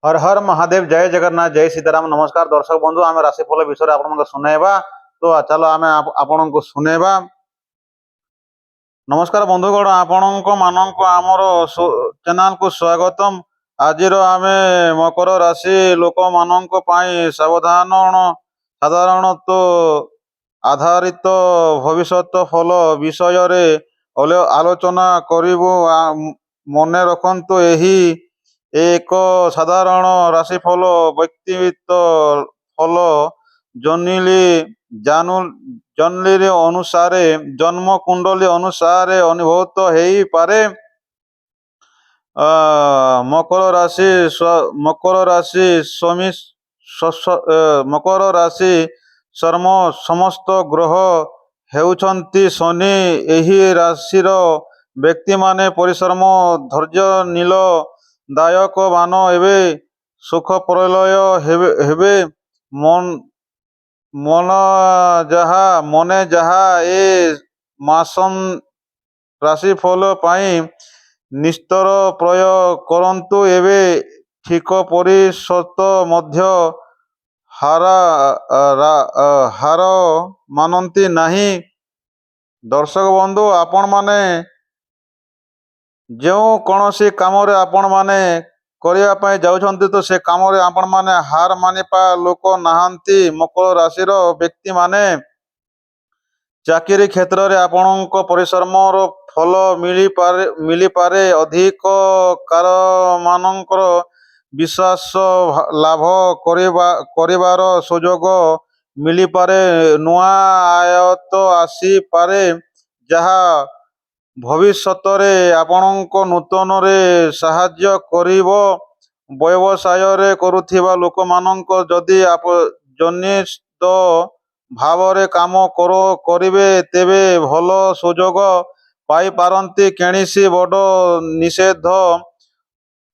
हर हर महादेव जय जगन्नाथ जय सीताराम नमस्कार दर्शक बंधु आम राशिफल विषय आप शुणेबा। तो चलो आम आपण को शुणेबा। नमस्कार बंधुगण आपण मानक आमर चैनल को स्वागतम। आज आम मकर राशि लोक मान साधारण तो आधारित भविष्य फल विषय आलोचना करूँ। मन रखु यही एक साधारण राशिफल व्यक्तिगत फल जनिली जन्ली अनुसार जन्म कुंडली अनुसार अनुभूत हो पारे। मकर राशि स्वामी मकर राशि शर्म समस्त ग्रह हेउछंती शनि। एही राशिर व्यक्ति माने परिश्रम धैर्य नील दायक मान एवं सुख प्रलय हेबे मन मने जहा ए मासन राशिफल पाई निस्तर प्रयोग करंतु एवं ठीक परिशत मध्य हार मानती नहीं। दर्शक बंधु आपण माने जो कौन सी काम आपण माने करने जाऊँच तो से कम आपण माने हार मानिपा लोक नहांती। मकर राशिर व्यक्ति माने चाकरी क्षेत्र में आपण परिश्रम फल मिली पारे। अधिक कार मानकर विश्वास लाभ करिवार सुजोग मिली पारे। नुआ आयत आसी पारे जहा भविष्य आपण नूतन साहाय्य करिवो। व्यवसाय रे करुथिबा लोक मानक जदि आप जनित भाव काम करिवे तेबे भल सुजोग पाई पारंती। केनिसी बड़ निषेध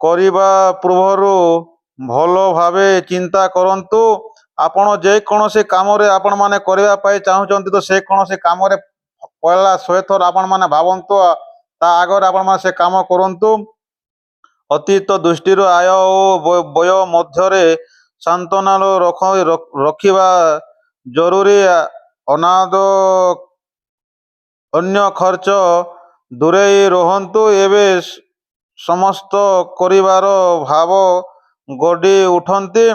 करिबा पूर्वरु भल भावे चिंता करंतु। आपण जे कोनोसी काम रे आपण माने करिवा पाई चाहुचंती तो से कोनोसी काम रे पहला 100 थर आपण माने भावंतु ता आगर आपण माने से काम करंतु। अतीत दृष्टि आय और व्यय मध्य सांत्वना रखिबा जरूरी। अनाद अन्य खर्च दूरे रहंतु। एवं समस्त करिवार भाव गड़ी उठंती।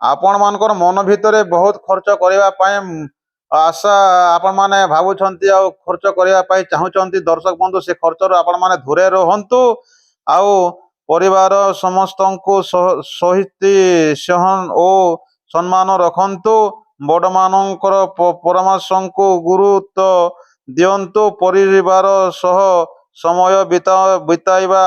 आपण मानकर मन भितर बहुत खर्च करने आशा आपण माने भावुंट आ खर्च करने चाहूँगी। दर्शक बंधु से खर्च आपण माने दूरे रहंतु। आउ परिवार समस्त को सहित सहन और सम्मान रखंतु। बड़ मानकर परामर्श को गुरुत्व दियंतु। परिवार सह समय बिताइबा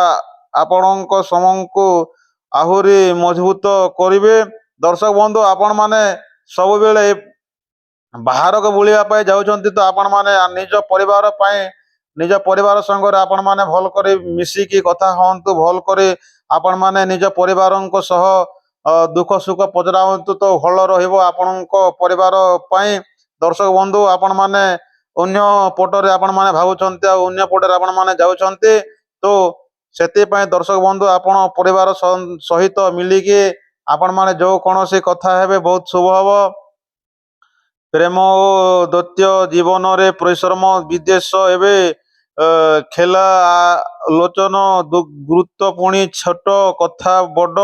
आपणक समय को आहुरी मजबूत करिवे। दर्शक बंधु आपण माने सब बेले बाहर को बुलावा जाऊँच तो आपण माने निज परिवार निज परिवार संग आपण माने भल करे मिसिकी कथा हंतु। भल करे आपण माने निज परिवार सह दुख सुख पचरावंतु तो भल रहिबो आपणक परिवार पाई। दर्शक बंधु आपण माने अन्य पटरे आपण माने भावुचंती आ अन्य पटरे आपण माने जाउचंती तो सेति पय दर्शक बंधु आपण परिवार सहित मिलिकी आपण माने जो कोनोसी कथा हेबे बहुत शुभ हबो। प्रेम और दैत्य जीवन रे परिश्रम विदेश एवं खेला आलोचन गुरुत्व पुणी छोट कथा बड़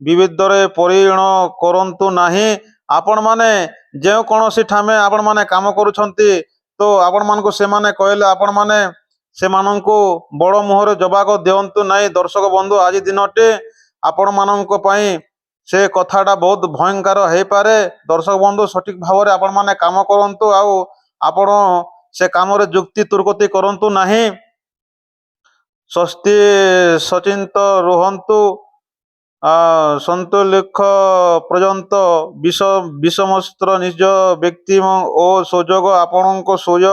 विविध परिण करंतु नाही। आपण माने जो कोनोसी ठामे आपण माने काम करूछंती तो आपण मानको से माने कहले आपण माने से माननको बड़ मुहर जवाब दियंतु नाही। दर्शक बंधु आज दिनटे आपण माननको पई से कथाटा बहुत भयंकर हो पारे। दर्शक बंधु सठिक भाव में आपण माने काम करंतु आउ आपण से काम रे जुक्ति तुर्कति करंतु नाही। स्वस्ति सचिंत रुहंतु। संतुलिख पर्यंत विषमस्त्र निज व्यक्ति और सुजोग आपण को सोज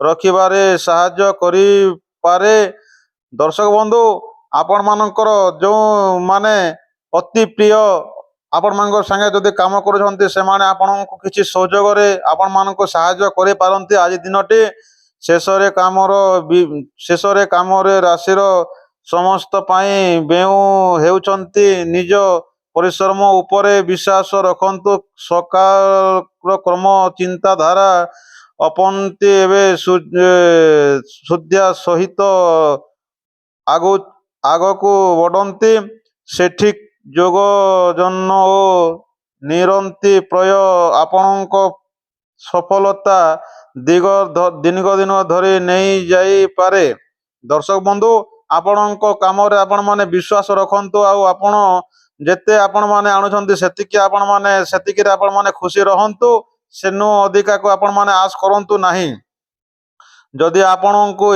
रखिबारे साहाय्य करि पारे। दर्शक बंधु आपण मानकर जो माने अति प्रिय आपण मानकर संगे जदि काम करूछंती से माने आपण को किछि सहयोग रे आपण मान को साहाय्य करि पारंती। आज दिनटी शेष रे काम रे राशिर समस्त पाई बेउ हेउछंती निज ପରିଶ୍ରମ ଉପରେ ବିଶ୍ୱାସ ରଖନ୍ତୁ। ସକାଳ କର୍ମ ଚିନ୍ତାଧାରା ଅପନ୍ତି ଏବେ ଶୁଦ୍ଧିଆ ସହିତ ଆଗକୁ ବଢ଼ନ୍ତି। ସେଠି ଯୋଗ ଜନ ଓ ନିରନ୍ତି ପ୍ରୟ ଆପଣଙ୍କ ସଫଳତା ଦିନ ଧରି ନେଇଯାଇପାରେ। ଦର୍ଶକ ବନ୍ଧୁ, ଆପଣଙ୍କ କାମରେ ଆପଣମାନେ ବିଶ୍ୱାସ ରଖନ୍ତୁ। ଆଉ ଆପଣ ଯେତେ ଆପଣମାନେ ଆଣୁଛନ୍ତି ସେତିକିରେ ଆପଣମାନେ ଖୁସି ରହନ୍ତୁ। ସେନୁ ଅଧିକାକୁ ଆପଣମାନେ ଆଶ କରନ୍ତୁ ନାହିଁ। ଯଦି ଆପଣଙ୍କୁ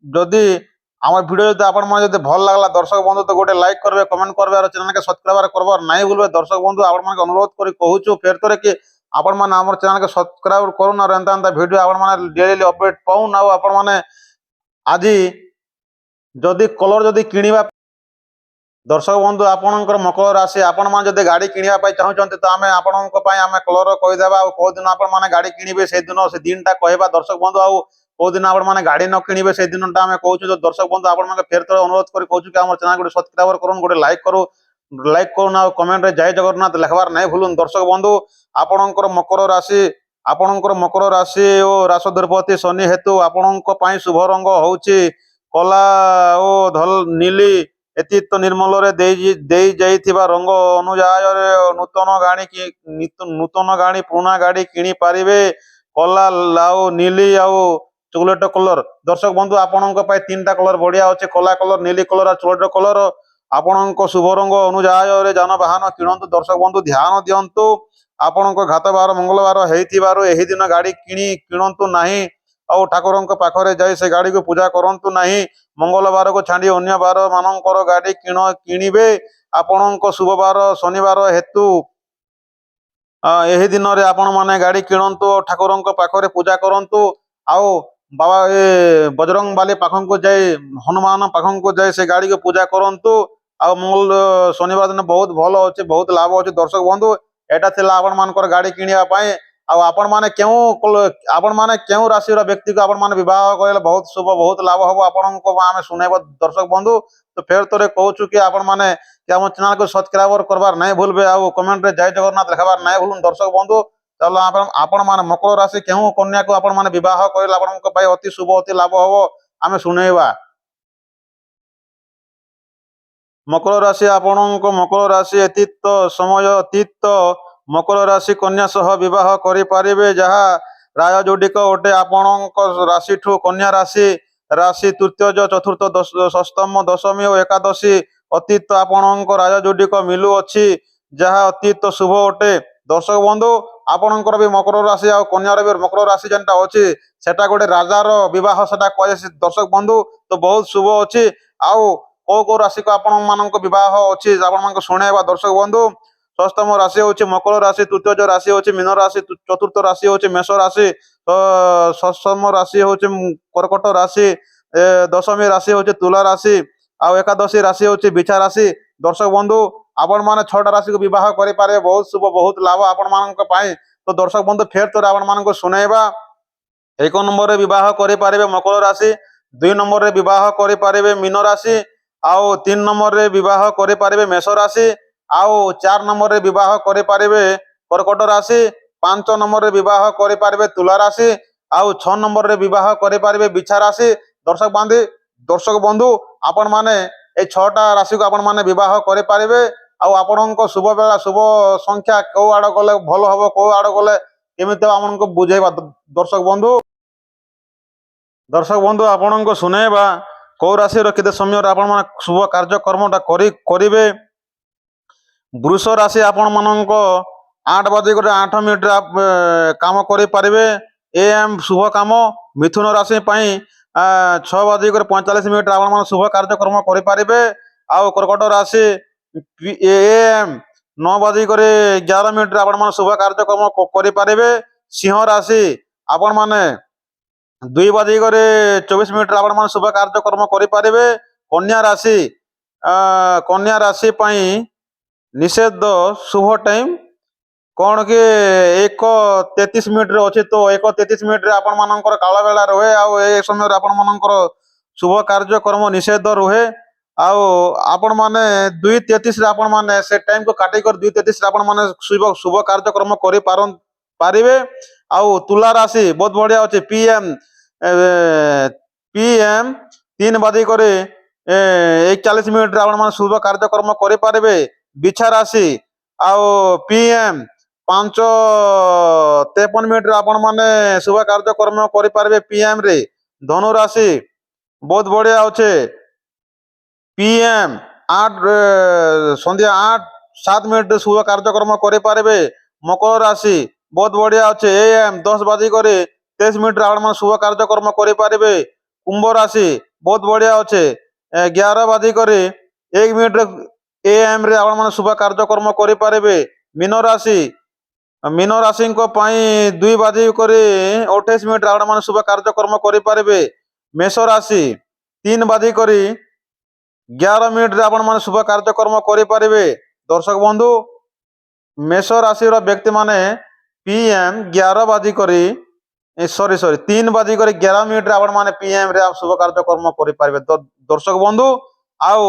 ଯଦି ଆମ ଭିଡ଼ିଓ ଯଦି ଆପଣମାନେ ଯଦି ଭଲ ଲାଗଲା ଦର୍ଶକ ବନ୍ଧୁ ତ ଗୋଟେ ଲାଇକ୍ କରିବେ, କମେଣ୍ଟ କରିବେ আর ଚ୍ୟାନେଲকে ସବସ୍କ୍ରାଇବ করবার নাই ভুলবে। দর্শক বন্ধু আপনাকে অনুরোধ করে কହୁଛୁ ফের তোরে কি ଆପଣମାନେ ଆମର ଚ୍ୟାନେଲকে ସବସ୍କ୍ରାଇବ କରୁନ আর ଏନ୍ତା ଭିଡ଼ିଓ ଆପଣମାନେ ଡେଲି ଅପଡେଟ୍ ପାଉନ। ଆଉ ଆପଣମାନେ ଆଜି ଯଦି କଲର ଯଦି କିଣିବା ଦର୍ଶକ ବନ୍ଧୁ ଆପଣଙ୍କର ମକର ରାଶି, ଆପଣମାନେ ଯଦି ଗାଡ଼ି କିଣିବା ପାଇଁ ଚାହୁଁଛନ୍ତି ତ ଆପଣଙ୍କ ପାଇଁ ଆମେ କଲର କହିଦେବା। ଆଉ କେଉଁଦିନ ଆପଣମାନେ ଗାଡ଼ି କିଣିବେ ସେ ଦିନଟା କହିବା ଦର୍ଶକ ବନ୍ଧୁ। ଆଉ କେଉଁଦିନ ଆପଣମାନେ ଗାଡ଼ି ନ କିଣିବେ ସେ ଦିନଟା ଆମେ କହୁଛୁ। ତ ଦର୍ଶକ ବନ୍ଧୁ ଆପଣମାନେ ଫେର ଥରେ ଅନୁରୋଧ କରି କହୁଛୁ କି ଆମର ଚ୍ୟାନେଲ ଗୋଟେ ସବସ୍କ୍ରାଇବର କରୁନ୍, ଗୋଟେ ଲାଇକ୍ କରୁନ୍ ଆଉ କମେଣ୍ଟରେ ଜୟ ଜଗନ୍ନାଥ ଲେଖବାର ନାହିଁ ଭୁଲୁନ୍। ଦର୍ଶକ ବନ୍ଧୁ, ଆପଣଙ୍କର ମକର ରାଶି ଓ ରାଶିଧିପତି ଶନି ହେତୁ ଆପଣଙ୍କ ପାଇଁ ଶୁଭ ରଙ୍ଗ ହେଉଛି କଲା ଓ ନୀଲି। ଏତିତ ନିର୍ମଳରେ ଦେଇ ଯାଇଥିବା ରଙ୍ଗ ଅନୁଯାୟୀ ନୂତନ ଗାଡ଼ି ପୁରୁଣା ଗାଡ଼ି କିଣି ପାରିବେ। କଲା ଆଉ ନୀଲି ଆଉ ଚକୋଲେଟ କଲର। ଦର୍ଶକ ବନ୍ଧୁ ଆପଣଙ୍କ ପାଇଁ ତିନିଟା କଲର ବଢିଆ ଅଛି, କଲା କଲର, ନୀଲି କଲର ଆଉ ଚକୋଲେଟ କଲର। ଆପଣଙ୍କ ଶୁଭ ରଙ୍ଗ ଅନୁଯାୟୀ ଯାନବାହନ କିଣନ୍ତୁ। ଦର୍ଶକ ବନ୍ଧୁ ଧ୍ୟାନ ଦିଅନ୍ତୁ, ଆପଣଙ୍କ ଘାତବାର ମଙ୍ଗଳବାର ହେଇଥିବାରୁ ଏହି ଦିନ ଗାଡ଼ି କିଣନ୍ତୁ ନାହିଁ। ଆଉ ଠାକୁରଙ୍କ ପାଖରେ ଯାଇ ସେ ଗାଡ଼ିକୁ ପୂଜା କରନ୍ତୁ ନାହିଁ। ମଙ୍ଗଳବାରକୁ ଛାଡ଼ି ଅନ୍ୟ ବାର ମାନଙ୍କର ଗାଡ଼ି କିଣିବେ। ଆପଣଙ୍କ ଶୁଭବାର ଶନିବାର ହେତୁ ଏହି ଦିନରେ ଆପଣମାନେ ଗାଡ଼ି କିଣନ୍ତୁ ଓ ଠାକୁରଙ୍କ ପାଖରେ ପୂଜା କରନ୍ତୁ। ଆଉ ବାବା ବଜରଙ୍ଗ ବାଲି ପାଖକୁ ଯାଇ ହନୁମାନ ପାଖକୁ ଯାଇ ସେ ଗାଡ଼ିକୁ ପୂଜା କରନ୍ତୁ। ଆଉ ଶନିବାର ଦିନ ବହୁତ ଭଲ ଅଛି, ବହୁତ ଲାଭ ଅଛି। ଦର୍ଶକ ବନ୍ଧୁ, ଏଇଟା ଥିଲା ଆପଣମାନଙ୍କର ଗାଡ଼ି କିଣିବା ପାଇଁ। ଆଉ ଆପଣମାନେ କେଉଁ ରାଶିର ବ୍ୟକ୍ତିକୁ ଆପଣମାନେ ବିବାହ କରିଲେ ବହୁତ ଶୁଭ, ବହୁତ ଲାଭ ହବ ଆପଣଙ୍କୁ ଆମେ ଶୁଣେଇବ ଦର୍ଶକ ବନ୍ଧୁ। ତ ଫେର ଥରେ କହୁଛୁ କି ଆପଣମାନେ ଆମ ଚ୍ୟାନେଲକୁ ସବସ୍କ୍ରାଇବର କରବାର ନାହିଁ ଭୁଲବେ, ଆଉ କମେଣ୍ଟରେ ଜୟ ଜଗନ୍ନାଥ ଲେଖବାର ନାହିଁ ଭୁଲୁନ୍। ଦର୍ଶକ ବନ୍ଧୁ, ଚାଲ ଆପଣମାନେ ମକର ରାଶି କେଉଁ କନ୍ୟାକୁ ଆପଣମାନେ ବିବାହ କରିଲେ ଆପଣଙ୍କ ପାଇଁ ଅତି ଶୁଭ, ଅତି ଲାଭ ହବ ଆମେ ଶୁଣେଇବା। ମକର ରାଶି, ଆପଣଙ୍କ ମକର ରାଶି ଅତୀତ ମକର ରାଶି କନ୍ୟା ସହ ବିବାହ କରିପାରିବେ, ଯାହା ରାଜଯୋଡ଼ିକ ଅଟେ। ଆପଣଙ୍କ ରାଶିଠୁ କନ୍ୟା ରାଶି ତୃତୀୟ, ଚତୁର୍ଥ, ଷଷ୍ଠମ, ଦଶମୀ ଓ ଏକାଦଶୀ ଅତୀତ ଆପଣଙ୍କ ରାଜଯୋଡ଼ିକ ମିଳୁଅଛି, ଯାହା ଅତୀତ ଶୁଭ ଅଟେ। ଦର୍ଶକ ବନ୍ଧୁ, ଆପଣଙ୍କର ବି ମକର ରାଶି ଆଉ କନ୍ୟାର ବି ମକର ରାଶି ଯେନ୍ଟା ଅଛି ସେଟା ଗୋଟେ ରାଜାର ବିବାହ ସେଟା କୁହାଯାଏ ଦର୍ଶକ ବନ୍ଧୁ। ତ ବହୁତ ଶୁଭ ଅଛି। ଆଉ କୋଉ ରାଶିକୁ ଆପଣମାନଙ୍କ ବିବାହ ଅଛି ଆପଣମାନଙ୍କୁ ଶୁଣେଇବା ଦର୍ଶକ ବନ୍ଧୁ। ଷଷ୍ଠମ ରାଶି ହେଉଛି ମକର ରାଶି, ତୃତୀୟ ରାଶି ହେଉଛି ମୀନ ରାଶି, ଚତୁର୍ଥ ରାଶି ହେଉଛି ମେଷ ରାଶି, ଷଷ୍ଠମ ରାଶି ହେଉଛି କର୍କଟ ରାଶି, ଦଶମୀ ରାଶି ହେଉଛି ତୁଲା ରାଶି, ଆଉ ଏକାଦଶୀ ରାଶି ହେଉଛି ବିଛା ରାଶି। ଦର୍ଶକ ବନ୍ଧୁ, ଆପଣମାନେ 6ଟା ରାଶିକୁ ବିବାହ କରିପାରିବେ, ବହୁତ ଶୁଭ, ବହୁତ ଲାଭ ଆପଣମାନଙ୍କ ପାଇଁ। ତ ଦର୍ଶକ ବନ୍ଧୁ ଫେର ଥରେ ଆପଣମାନଙ୍କୁ ଶୁଣେଇବା। 1 ନମ୍ବରରେ ବିବାହ କରିପାରିବେ ମକର ରାଶି, 2 ନମ୍ବରରେ ବିବାହ କରିପାରିବେ ମୀନ ରାଶି, ଆଉ 3 ନମ୍ବରରେ ବିବାହ କରିପାରିବେ ମେଷ ରାଶି, ଆଉ 4 ନମ୍ବରରେ ବିବାହ କରିପାରିବେ କର୍କଟ ରାଶି, 5 ନମ୍ବରରେ ବିବାହ କରିପାରିବେ ତୁଲା ରାଶି, ଆଉ 6 ନମ୍ବରରେ ବିବାହ କରିପାରିବେ ବିଛା ରାଶି। ଦର୍ଶକ ବନ୍ଧୁ, ଆପଣମାନେ এই 6ଟା ରାଶିକୁ ଆପଣମାନେ ବିବାହ କରିପାରିବେ। ଆଉ ଆପଣଙ୍କ ଶୁଭ ବେଳା, ଶୁଭ ସଂଖ୍ୟା କୋଉ ଆଡ ଗଲେ ଭଲ ହବ, କୋଉ ଆଡ ଗଲେ କେମିତି ଆପଣଙ୍କୁ ବୁଝେଇବା ଦର୍ଶକ ବନ୍ଧୁ ଆପଣଙ୍କୁ ଶୁଣେଇବା କୋଉ ରାଶିର କେତେ ସମୟରେ ଆପଣମାନେ ଶୁଭ କାର୍ଯ୍ୟକ୍ରମଟା କରିବେ। ବୃଷ ରାଶି ଆପଣମାନଙ୍କ 8:08 କାମ କରିପାରିବେ, AM ଶୁଭ କାମ। ମିଥୁନ ରାଶି ପାଇଁ 6:45 ଆପଣମାନେ ଶୁଭ କାର୍ଯ୍ୟକ୍ରମ କରିପାରିବେ। ଆଉ କର୍କଟ ରାଶି AM 9:11 ଆପଣମାନେ ଶୁଭ କାର୍ଯ୍ୟକ୍ରମ କରିପାରିବେ। ସିଂହ ରାଶି ଆପଣମାନେ 2:24 ଆପଣମାନେ ଶୁଭ କାର୍ଯ୍ୟକ୍ରମ କରିପାରିବେ। କନ୍ୟା ରାଶି ପାଇଁ ନିଷେଧ ଶୁଭ ଟାଇମ୍ କ'ଣ କି 1:33 ଅଛି। ତ 1:33 ଆପଣମାନଙ୍କର କାଳ ବେଳା ରୁହେ, ଆଉ ଏ ସମୟରେ ଆପଣମାନଙ୍କର ଶୁଭ କାର୍ଯ୍ୟକ୍ରମ ନିଷେଧ ରୁହେ। ଆଉ ଆପଣ ମାନେ 2:33 ରେ ଆପଣ ମାନେ ସେ ଟାଇମ୍ କୁ କାଟି କରି 2:33 ରେ ଆପଣ ମାନେ ଶୁଭ କାର୍ଯ୍ୟକ୍ରମ ପାରିବେ। ଆଉ ତୁଲା ରାଶି ବହୁତ ବଢିଆ ଅଛି। ପିଏମ୍ 3:41 ରେ ଆପଣ ମାନେ ଶୁଭ କାର୍ଯ୍ୟକ୍ରମ କରିପାରିବେ। ବିଛା ରାଶି ଆଉ ପିଏମ୍ 5:53 ରେ ଆପଣ ମାନେ ଶୁଭ କାର୍ଯ୍ୟକ୍ରମ କରିପାରିବେ ପିଏମ୍ ରେ। ଧନୁ ରାଶି ବହୁତ ବଢିଆ ଅଛି। ପିଏମ୍ ସନ୍ଧ୍ୟା 8:07 ଶୁଭ କାର୍ଯ୍ୟକ୍ରମ କରିପାରିବେ। ମକର ରାଶି ବହୁତ ବଢିଆ ଅଛି। AM 10:23 ଆପଣ ମାନେ ଶୁଭ କାର୍ଯ୍ୟକ୍ରମ କରିପାରିବେ। କୁମ୍ଭ ରାଶି ବହୁତ ବଢିଆ ଅଛି। 11:01 AM ରେ ଆପଣ ମାନେ ଶୁଭ କାର୍ଯ୍ୟକ୍ରମ କରିପାରିବେ। ମୀନ ରାଶିଙ୍କ ପାଇଁ 2:28 ଆପଣ ମାନେ ଶୁଭ କାର୍ଯ୍ୟକ୍ରମ କରିପାରିବେ। ମେଷ ରାଶି 3:11 ଆପଣ ମାନେ ଶୁଭ କାର୍ଯ୍ୟକ୍ରମ କରିପାରିବେ। ଦର୍ଶକ ବନ୍ଧୁ, ମେଷ ରାଶିର ବ୍ୟକ୍ତି ମାନେ PM 3:11 ଆପଣ ମାନେ PM ରେ ଶୁଭ କାର୍ଯ୍ୟକ୍ରମ କରିପାରିବେ। ଦର୍ଶକ ବନ୍ଧୁ, ଆଉ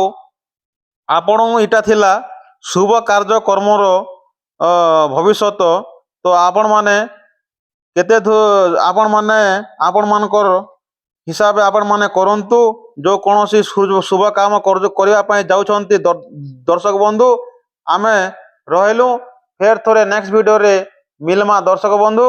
ଆପଣ ଏଇଟା ଥିଲା ଶୁଭ କାର୍ଯ୍ୟକ୍ରମର ଭବିଷ୍ୟତ। ତ ଆପଣ ମାନେ ଆପଣ ମାନଙ୍କର ହିସାବରେ ଆପଣ ମାନେ କରନ୍ତୁ। ଯୋଉ କୌଣସି ଶୁଭ କାମ କରିବା ପାଇଁ ଯାଉଛନ୍ତି ଦର୍ଶକ ବନ୍ଧୁ। ଆମେ ରହିଲୁ, ଫେର ଥରେ ନେକ୍ସଟ ଭିଡିଓରେ ମିଲମା ଦର୍ଶକ ବନ୍ଧୁ।